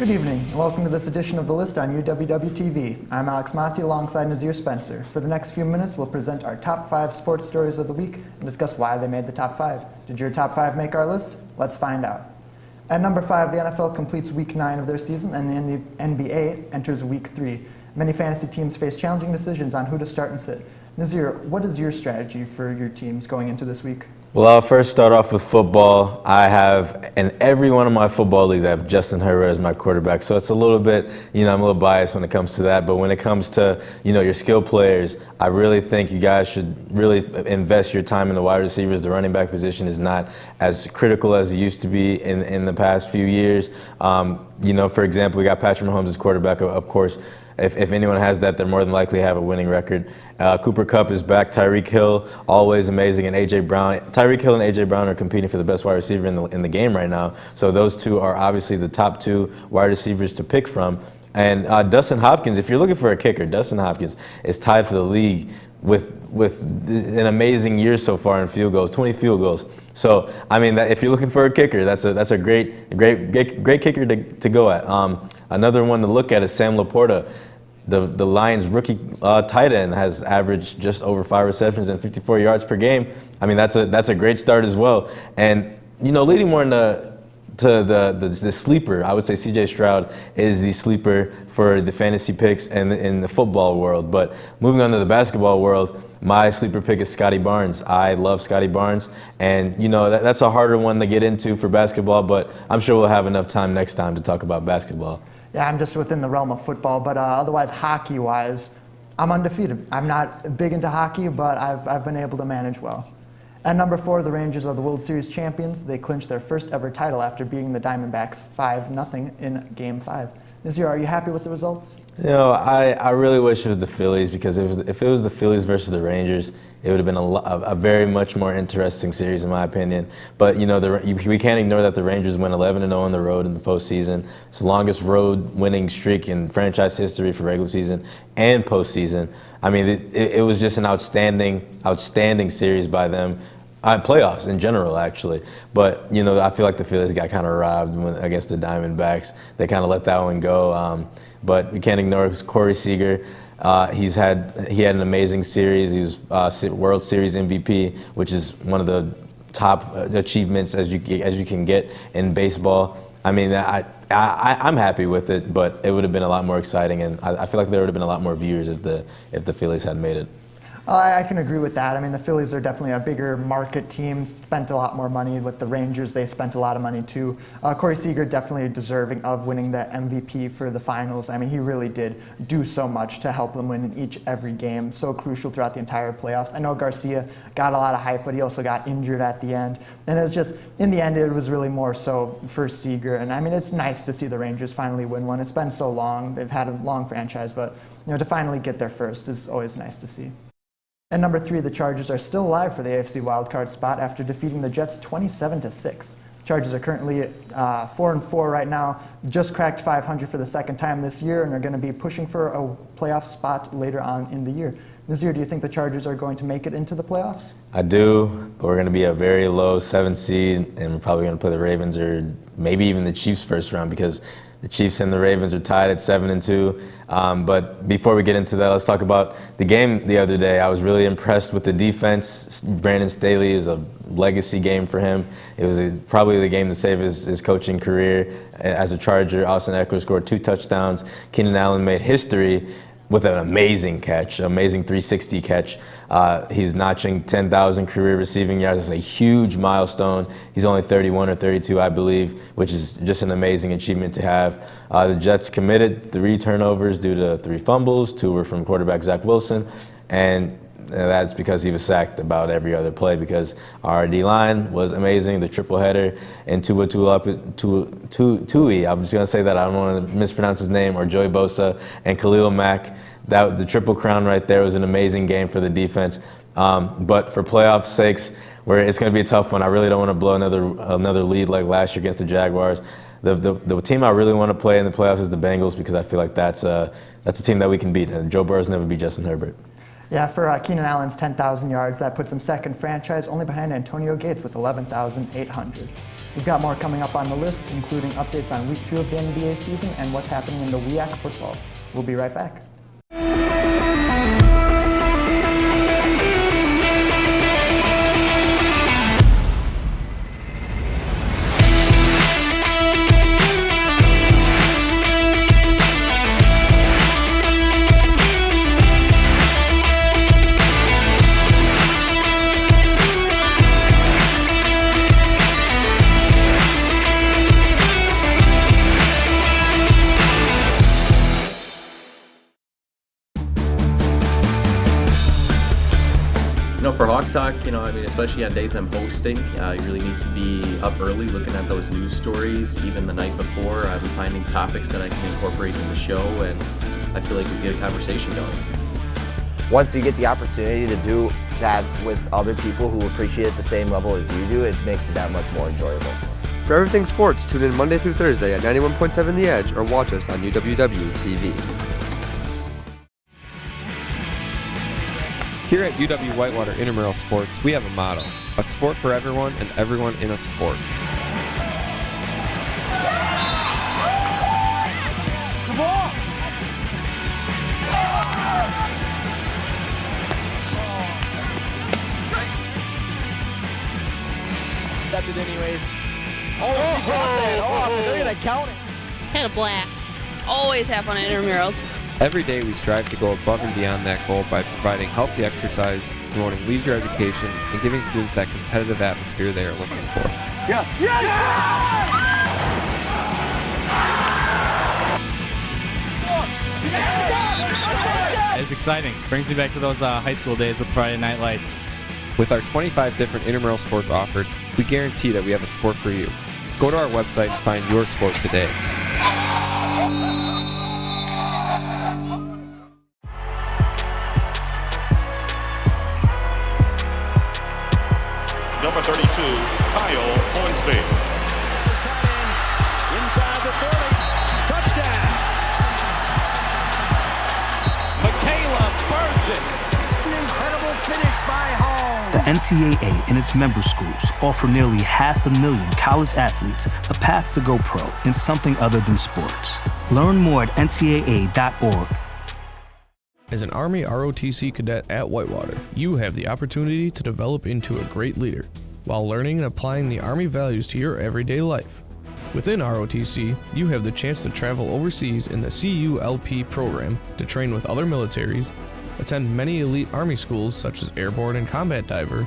Good evening, and welcome to this edition of The List on UWW-TV. I'm Alex Monti alongside Nazir Spencer. For the next few minutes, we'll present our top 5 sports stories of the week and discuss why they made the top 5. Did your top 5 make our list? Let's find out. At number 5, the NFL completes week 9 of their season, and the NBA enters week 3. Many fantasy teams face challenging decisions on who to start and sit. Nazir, what is your strategy for your teams going into this week? Well, I'll first start off with football. I have, in every one of my football leagues, I have Justin Herbert as my quarterback. So it's a little bit, I'm a little biased when it comes to that. But when it comes to, your skill players, I really think you guys should really invest your time in the wide receivers. The running back position is not as critical as it used to be in the past few years. For example, we got Patrick Mahomes as quarterback, of course. If anyone has that, they're more than likely to have a winning record. Cooper Kupp is back. Tyreek Hill, always amazing. And A.J. Brown. Tyreek Hill and A.J. Brown are competing for the best wide receiver in the game right now. So those two are obviously the top 2 wide receivers to pick from. And Dustin Hopkins, if you're looking for a kicker, Dustin Hopkins is tied for the league with an amazing year so far in field goals, 20 field goals. So, if you're looking for a kicker, that's a great kicker to go at. Another one to look at is Sam Laporta. The Lions rookie tight end has averaged just over 5 receptions and 54 yards per game. That's a great start as well. And leading more into the sleeper, I would say C.J. Stroud is the sleeper for the fantasy picks and in the football world. But moving on to the basketball world, my sleeper pick is Scottie Barnes. I love Scottie Barnes, and that's a harder one to get into for basketball. But I'm sure we'll have enough time next time to talk about basketball. Yeah, I'm just within the realm of football, but otherwise, hockey-wise, I'm undefeated. I'm not big into hockey, but I've been able to manage well. At number 4, the Rangers are the World Series champions. They clinched their first ever title after beating the Diamondbacks 5-0 in Game 5. Nazir, are you happy with the results? I really wish it was the Phillies, because if it was the Phillies versus the Rangers, it would have been a very much more interesting series, in my opinion. But we can't ignore that the Rangers went 11-0 on the road in the postseason. It's the longest road winning streak in franchise history for regular season and postseason. It was just an outstanding series by them. Playoffs in general, actually. But, I feel like the Phillies got kind of robbed against the Diamondbacks. They kind of let that one go. But we can't ignore Corey Seager. He had an amazing series. He was World Series MVP, which is one of the top achievements as you can get in baseball. I'm happy with it, but it would have been a lot more exciting, and I feel like there would have been a lot more viewers if the Phillies had made it. I can agree with that. The Phillies are definitely a bigger market team, spent a lot more money. With the Rangers, they spent a lot of money too. Corey Seager definitely deserving of winning the MVP for the finals. He really did do so much to help them win in every game, so crucial throughout the entire playoffs. I know Garcia got a lot of hype, but he also got injured at the end. And it was just, in the end, it was really more so for Seager. And it's nice to see the Rangers finally win one. It's been so long. They've had a long franchise, but to finally get there first is always nice to see. At number 3, the Chargers are still alive for the AFC wildcard spot after defeating the Jets 27-6. Chargers are currently 4-4 right now, just cracked 500 for the second time this year, and are going to be pushing for a playoff spot later on in the year. Nazir, do you think the Chargers are going to make it into the playoffs? I do, but we're going to be a very low 7th seed, and we're probably going to play the Ravens or maybe even the Chiefs first round, because the Chiefs and the Ravens are tied at 7-2. But before we get into that, let's talk about the game the other day. I was really impressed with the defense. Brandon Staley is a legacy game for him. It was probably the game to save his coaching career as a Charger. Austin Eckler scored 2 touchdowns. Keenan Allen made history with an amazing catch, amazing 360 catch. He's notching 10,000 career receiving yards. That's a huge milestone. He's only 31 or 32, I believe, which is just an amazing achievement to have. The Jets committed 3 turnovers due to 3 fumbles. 2 were from quarterback Zach Wilson, and that's because he was sacked about every other play, because our D-line was amazing, the triple header, and Tui, I'm just going to say that, I don't want to mispronounce his name, or Joey Bosa and Khalil Mack. The Triple Crown right there was an amazing game for the defense. But for playoff sakes, it's going to be a tough one. I really don't want to blow another lead like last year against the Jaguars. The team I really want to play in the playoffs is the Bengals, because I feel like that's a team that we can beat. And Joe Burrow's never beat Justin Herbert. Yeah, for Keenan Allen's 10,000 yards, that puts him second franchise, only behind Antonio Gates with 11,800. We've got more coming up on the list, including updates on Week 2 of the NBA season and what's happening in the WIAC football. We'll be right back. For Hawk Talk, especially on days I'm hosting, you really need to be up early looking at those news stories. Even the night before, I'm finding topics that I can incorporate in the show, and I feel like we get a conversation going. Once you get the opportunity to do that with other people who appreciate it the same level as you do, it makes it that much more enjoyable. For everything sports, tune in Monday through Thursday at 91.7 The Edge or watch us on UWW-TV. Here at UW Whitewater Intramural Sports, we have a motto: a sport for everyone and everyone in a sport. Come on! That's it anyways. Oh, she got that. Oh, they're going to count it. Had a blast. Always have fun at intramurals. Every day we strive to go above and beyond that goal by providing healthy exercise, promoting leisure education, and giving students that competitive atmosphere they are looking for. Yes! Yes! It's exciting. Brings me back to those high school days with Friday Night Lights. With our 25 different intramural sports offered, we guarantee that we have a sport for you. Go to our website and find your sport today. Number 32, Kyle Hornsby. Inside the 30. Touchdown. Michaela Burgess. An incredible finish by Hall. The NCAA and its member schools offer nearly 500,000 college athletes a path to go pro in something other than sports. Learn more at ncaa.org. As an Army ROTC cadet at Whitewater, you have the opportunity to develop into a great leader while learning and applying the Army values to your everyday life. Within ROTC, you have the chance to travel overseas in the CULP program to train with other militaries, attend many elite Army schools such as Airborne and Combat Diver,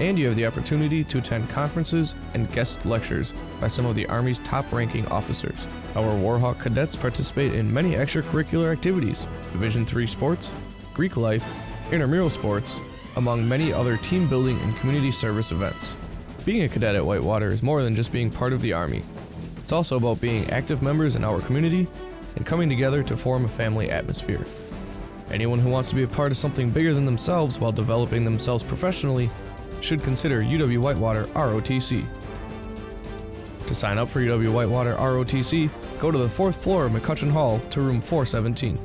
and you have the opportunity to attend conferences and guest lectures by some of the Army's top-ranking officers. Our Warhawk cadets participate in many extracurricular activities, Division III sports, Greek life, intramural sports, among many other team building and community service events. Being a cadet at Whitewater is more than just being part of the Army. It's also about being active members in our community and coming together to form a family atmosphere. Anyone who wants to be a part of something bigger than themselves while developing themselves professionally should consider UW Whitewater ROTC. To sign up for UW Whitewater ROTC, go to the 4th floor of McCutcheon Hall to room 417.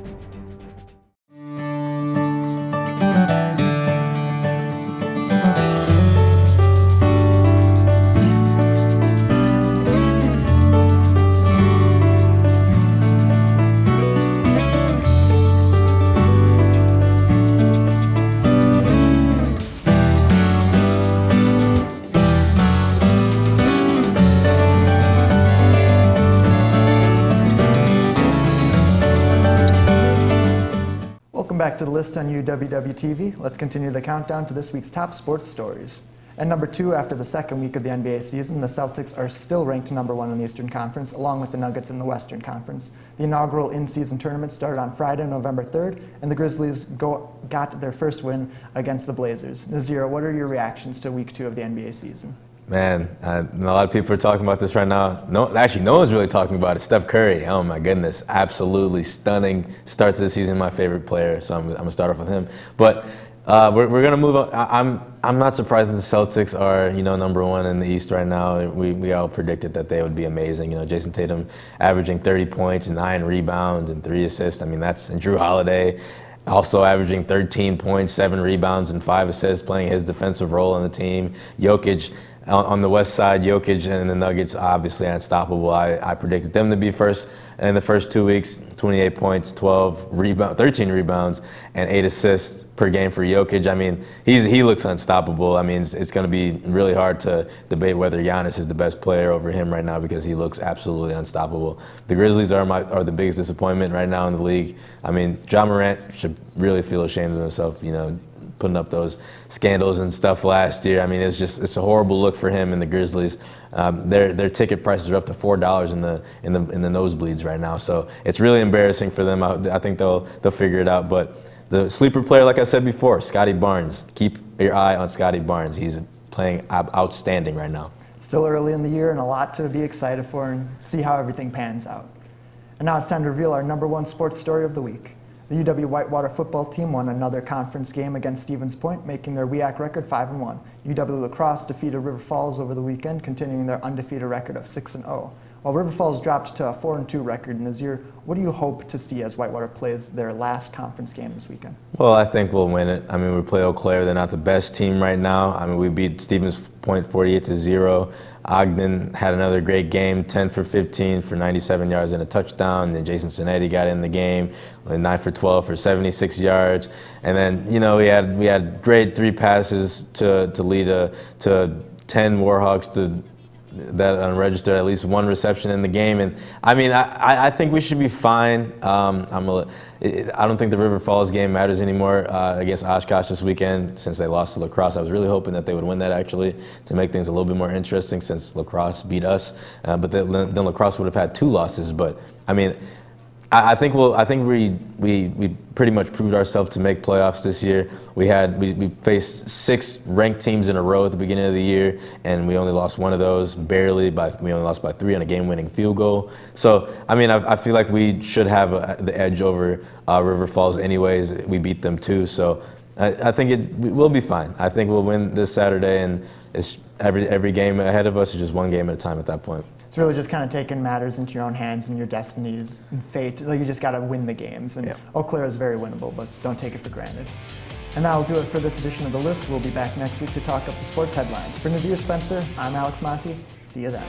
Back to the list on UWW-TV. Let's continue the countdown to this week's top sports stories. At number 2, after the second week of the NBA season, the Celtics are still ranked number 1 in the Eastern Conference, along with the Nuggets in the Western Conference. The inaugural in-season tournament started on Friday, November 3rd, and the Grizzlies got their first win against the Blazers. Nazira, what are your reactions to week 2 of the NBA season? Man, a lot of people are talking about this right now. No one's really talking about it. Steph Curry, oh my goodness, absolutely stunning start to the season, my favorite player, so I'm going to start off with him. But we're going to move on. I'm not surprised that the Celtics are, number 1 in the East right now. We all predicted that they would be amazing. Jason Tatum averaging 30 points, 9 rebounds, and 3 assists. And Jrue Holiday also averaging 13 points, 7 rebounds, and 5 assists, playing his defensive role on the team. Jokic On the west side, Jokic and the Nuggets obviously unstoppable. I predicted them to be first in the first 2 weeks, 28 points, 13 rebounds, and 8 assists per game for Jokic. I mean, he looks unstoppable. I mean, it's going to be really hard to debate whether Giannis is the best player over him right now because he looks absolutely unstoppable. The Grizzlies are the biggest disappointment right now in the league. I mean, Ja Morant should really feel ashamed of himself, putting up those scandals and stuff last year. I mean, it's a horrible look for him and the Grizzlies. Their ticket prices are up to $4 in the nosebleeds right now, so it's really embarrassing for them. I think they'll figure it out. But the sleeper player, like I said before, Scotty Barnes. Keep your eye on Scotty Barnes. He's playing outstanding right now. Still early in the year and a lot to be excited for and see how everything pans out. And now it's time to reveal our #1 sports story of the week. The UW Whitewater football team won another conference game against Stevens Point, making their WEAC record 5-1. UW Lacrosse defeated River Falls over the weekend, continuing their undefeated record of 6-0. While River Falls dropped to a 4-2 record, Nazir, what do you hope to see as Whitewater plays their last conference game this weekend? Well, I think we'll win it. I mean, we play Eau Claire. They're not the best team right now. I mean, we beat Stevens Point 48-0. Ogden had another great game, 10 for 15 for 97 yards and a touchdown. Then Jason Sonetti got in the game, 9 for 12 for 76 yards. And then, we had great 3 passes to lead to 10 Warhawks that unregistered at least 1 reception in the game. And I mean, I think we should be fine. I don't think the River Falls game matters anymore against Oshkosh this weekend since they lost to Lacrosse. I was really hoping that they would win that actually to make things a little bit more interesting since Lacrosse beat us. But then Lacrosse would have had 2 losses. But I mean, I think we pretty much proved ourselves to make playoffs this year. We faced 6 ranked teams in a row at the beginning of the year, and we only lost 1 of those barely. We only lost by 3 on a game-winning field goal. So I mean, I feel like we should have the edge over River Falls anyways. We beat them too, so I think we'll be fine. I think we'll win this Saturday, and it's every game ahead of us is just 1 game at a time at that point. It's really just kind of taking matters into your own hands and your destinies and fate. Like, you just got to win the games. And Eau Claire is very winnable, but don't take it for granted. And that'll do it for this edition of The List. We'll be back next week to talk up the sports headlines. For Nazir Spencer, I'm Alex Monti. See you then.